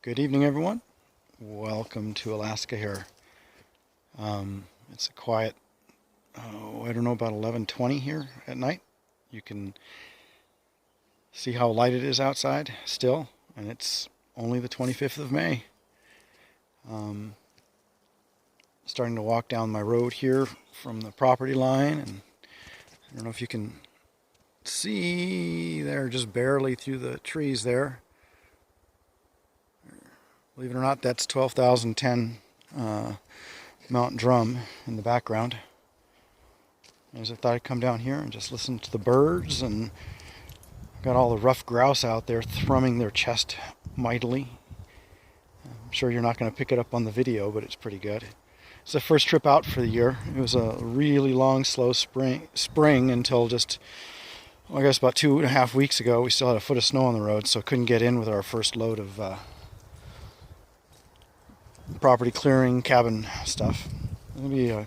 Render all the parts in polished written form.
Good evening, everyone. Welcome to Alaska here. It's a quiet, I don't know, about 11:20 here at night. You can see how light it is outside still, and it's only the 25th of May. Starting to walk down my road here from the property line, and I don't know if you can see there just barely through the trees there. Believe it or not, that's 12,010 Mountain Drum in the background. As I thought I'd come down here and just listen to the birds, and got all the rough grouse out there thrumming their chest mightily. I'm sure you're not going to pick it up on the video, but it's pretty good. It's the first trip out for the year. It was a really long, slow spring until just, I guess about 2.5 weeks ago. We still had a foot of snow on the road, so couldn't get in with our first load of property clearing, cabin stuff. There'll be a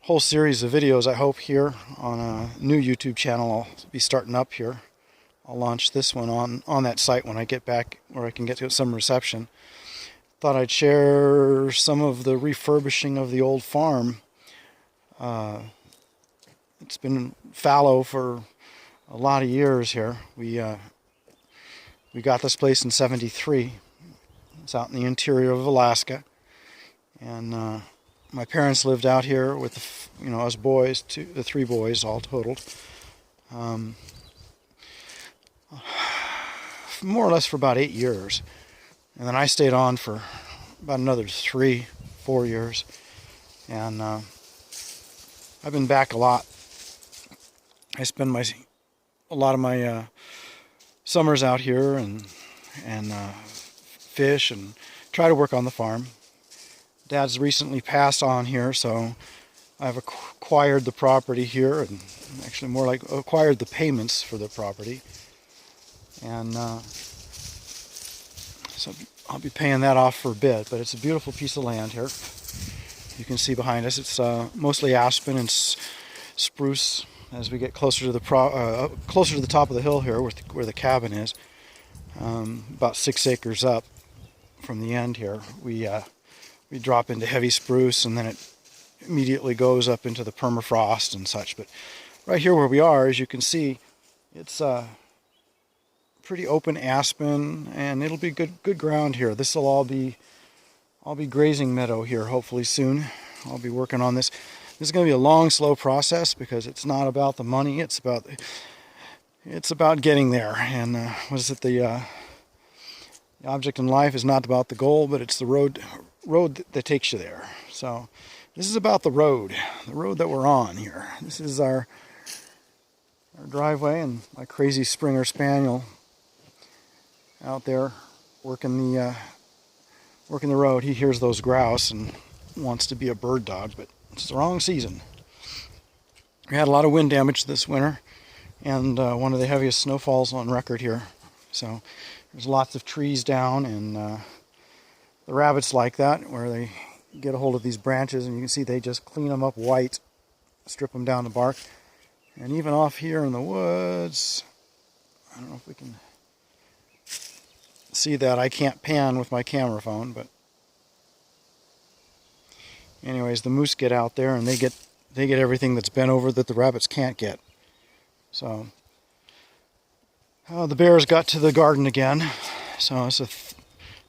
whole series of videos, I hope, here on a new YouTube channel I'll be starting up here. I'll launch this one on that site when I get back, where I can get to some reception. Thought I'd share some of the refurbishing of the old farm. It's been fallow for a lot of years here. We got this place in '73. It's out in the interior of Alaska, and my parents lived out here with us boys, the three boys all totaled, more or less for about 8 years, and then I stayed on for about another 3-4 years, and I've been back a lot. I spend a lot of my summers out here and fish and try to work on the farm. Dad's recently passed on here, so I've acquired the property here, and actually more like acquired the payments for the property, and so I'll be paying that off for a bit. But it's a beautiful piece of land here. You can see behind us it's mostly aspen and spruce. As we get closer to the top of the hill here, where the cabin is, about 6 acres up from the end here, we drop into heavy spruce, and then it immediately goes up into the permafrost and such. But right here where we are, as you can see, it's pretty open aspen, and it'll be good ground here. This will all be grazing meadow here hopefully soon. I'll be working on this. This is going to be a long, slow process, because it's not about the money. It's about getting there. And what is it? The object in life is not about the goal, but it's the road that takes you there. So this is about the road that we're on here. This is our driveway, and my crazy Springer Spaniel out there working the road. He hears those grouse and wants to be a bird dog, but it's the wrong season. We had a lot of wind damage this winter, and one of the heaviest snowfalls on record here. So there's lots of trees down, and the rabbits like that, where they get a hold of these branches, and you can see they just clean them up white, strip them down to bark. And even off here in the woods, I don't know if we can see that. I can't pan with my camera phone, but anyways, the moose get out there, and they get everything that's bent over that the rabbits can't get. So the bears got to the garden again. So it's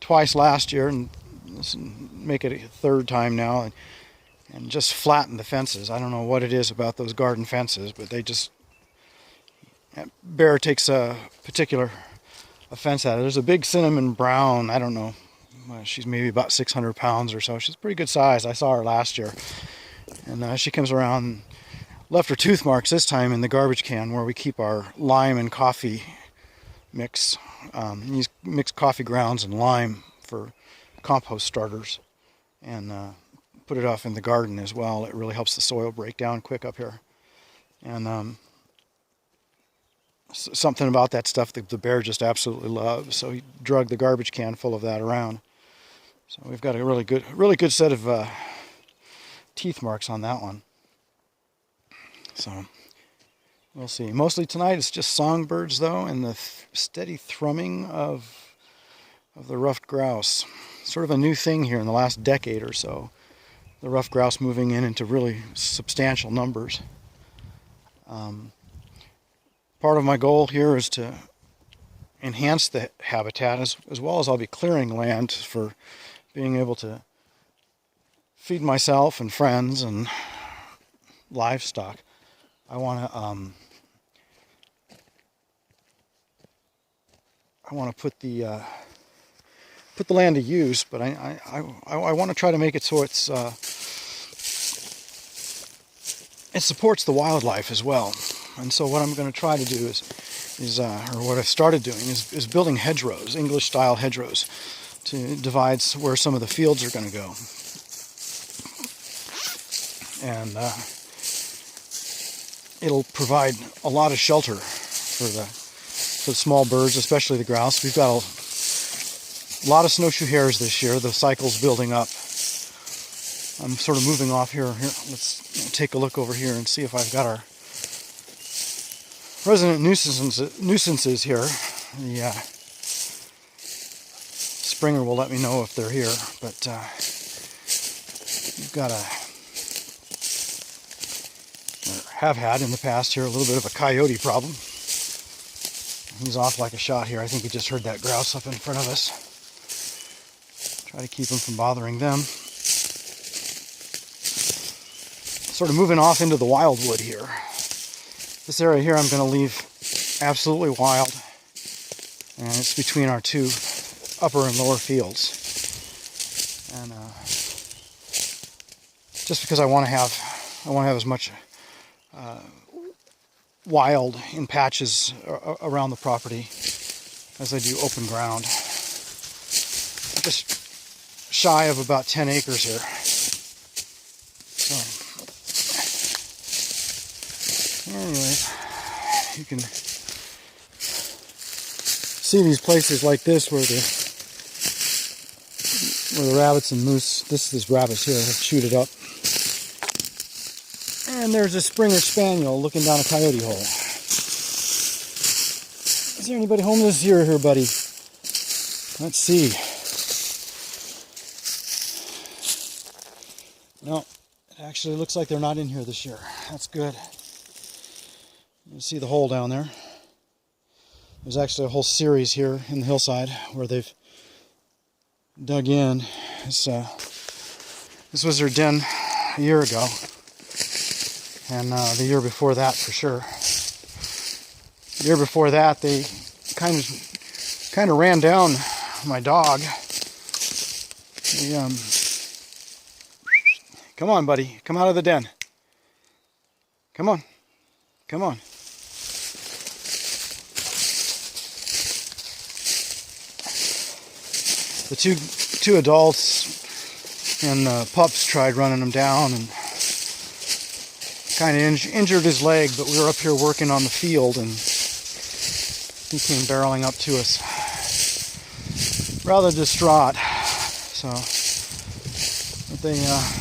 twice last year, and this make it a third time now, and just flatten the fences. I don't know what it is about those garden fences, but that bear takes a particular offense at it. There's a big cinnamon brown, I don't know, she's maybe about 600 pounds or so. She's pretty good size. I saw her last year, and she comes around, left her tooth marks this time in the garbage can where we keep our lime and coffee mix. Use mixed coffee grounds and lime for compost starters, and put it off in the garden as well. It really helps the soil break down quick up here. And something about that stuff that the bear just absolutely loves. So he drug the garbage can full of that around. So we've got a really good set of teeth marks on that one. So we'll see. Mostly tonight it's just songbirds, though, and the steady thrumming of of the ruffed grouse. Sort of a new thing here in the last decade or so. The ruffed grouse moving in into really substantial numbers. Part of my goal here is to enhance the habitat as well as I'll be clearing land for being able to feed myself and friends and livestock. I want to put the land to use, but I want to try to make it so it supports the wildlife as well. And so what I'm going to try to do or what I've started doing is building hedgerows, English-style hedgerows, to divide where some of the fields are going to go. And it'll provide a lot of shelter for the small birds, especially the grouse. We've got a lot of snowshoe hares this year. The cycle's building up. I'm sort of moving off here. Let's take a look over here and see if I've got our resident nuisances here. The Springer will let me know if they're here, but we've got have had in the past here a little bit of a coyote problem. He's off like a shot here. I think he just heard that grouse up in front of us. Try to keep him from bothering them. Sort of moving off into the wildwood here. This area here I'm going to leave absolutely wild, and it's between our two upper and lower fields. And just because I want to have as much wild in patches around the property as I do open ground. Just shy of about 10 acres here. So, anyways, you can see these places like this where the rabbits and moose, this rabbits here, have chewed it up. And there's a Springer Spaniel looking down a coyote hole. Is there anybody homeless here, buddy? Let's see. No, it actually looks like they're not in here this year. That's good. You see the hole down there. There's actually a whole series here in the hillside where they've dug in. This was their den a year ago. And the year before that, for sure. The year before that, they kind of ran down my dog. Come on, buddy. Come out of the den. Come on. Come on. The two adults and pups tried running him down and kind of injured his leg, but we were up here working on the field and he came barreling up to us rather distraught. So but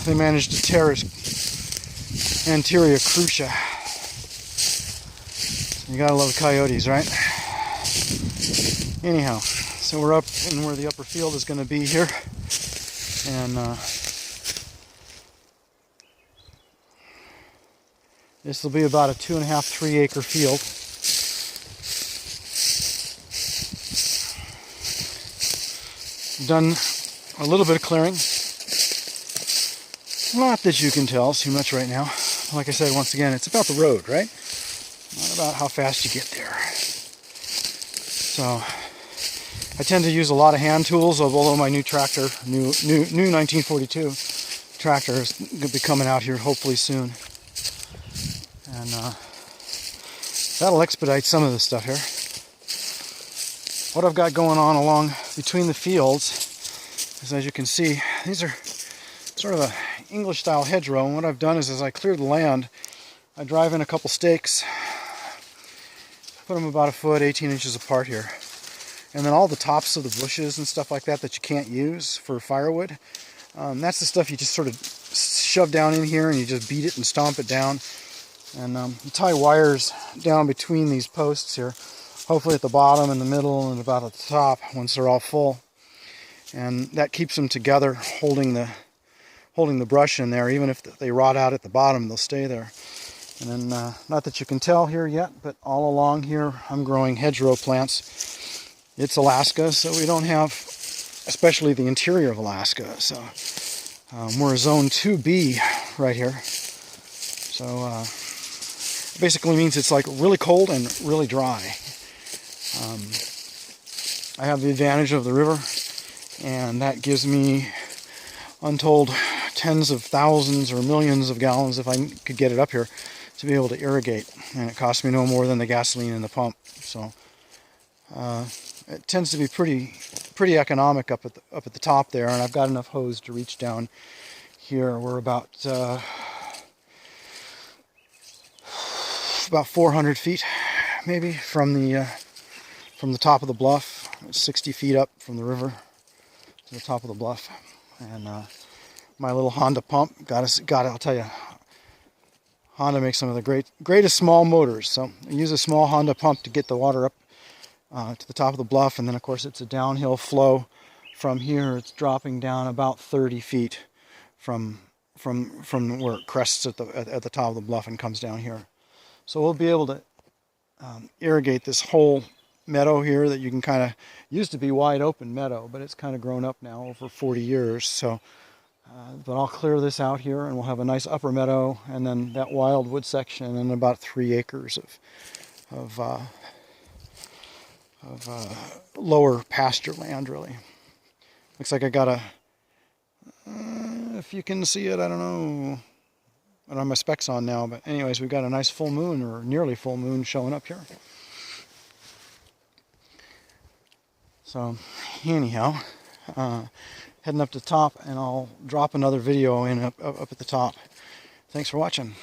they managed to tear his anterior crucia. You gotta love coyotes, right? Anyhow, so we're up in where the upper field is going to be here, and this will be about a 2.5-3 acre field. Done a little bit of clearing. Not that you can tell too much right now. Like I said, once again, it's about the road, right? Not about how fast you get there. So I tend to use a lot of hand tools, although my new tractor, new 1942 tractor is going to be coming out here hopefully soon. And that'll expedite some of this stuff here. What I've got going on along between the fields is, as you can see, these are sort of a English style hedgerow, and what I've done is as I clear the land, I drive in a couple stakes, put them about 1 foot, 18 inches apart here. And then all the tops of the bushes and stuff like that you can't use for firewood, that's the stuff you just sort of shove down in here and you just beat it and stomp it down. And you tie wires down between these posts here, hopefully at the bottom, in the middle, and about at the top once they're all full. and that keeps them together, holding the brush in there. Even if they rot out at the bottom, they'll stay there. And then, not that you can tell here yet, but all along here I'm growing hedgerow plants. It's Alaska, so we don't have, especially the interior of Alaska, so we're zone 2B right here. So basically means it's like really cold and really dry. I have the advantage of the river, and that gives me untold tens of thousands or millions of gallons, if I could get it up here, to be able to irrigate, and it costs me no more than the gasoline in the pump. So it tends to be pretty economic up at the top there, and I've got enough hose to reach down here. We're about 400 feet maybe from the top of the bluff. 60 feet up from the river to the top of the bluff. And my little Honda pump, I'll tell you, Honda makes some of the greatest small motors. So I use a small Honda pump to get the water up to the top of the bluff, and then of course it's a downhill flow from here. It's dropping down about 30 feet from where it crests at the top of the bluff and comes down here. So we'll be able to irrigate this whole meadow here that you can kind of, used to be wide open meadow, but it's kind of grown up now over 40 years. So but I'll clear this out here, and we'll have a nice upper meadow, and then that wildwood section, and about 3 acres of lower pasture land, really. Looks like I got a, if you can see it, I don't know. I don't have my specs on now, but anyways, we've got a nice full moon, or nearly full moon, showing up here. So anyhow, heading up to the top, and I'll drop another video in up at the top. Thanks for watching.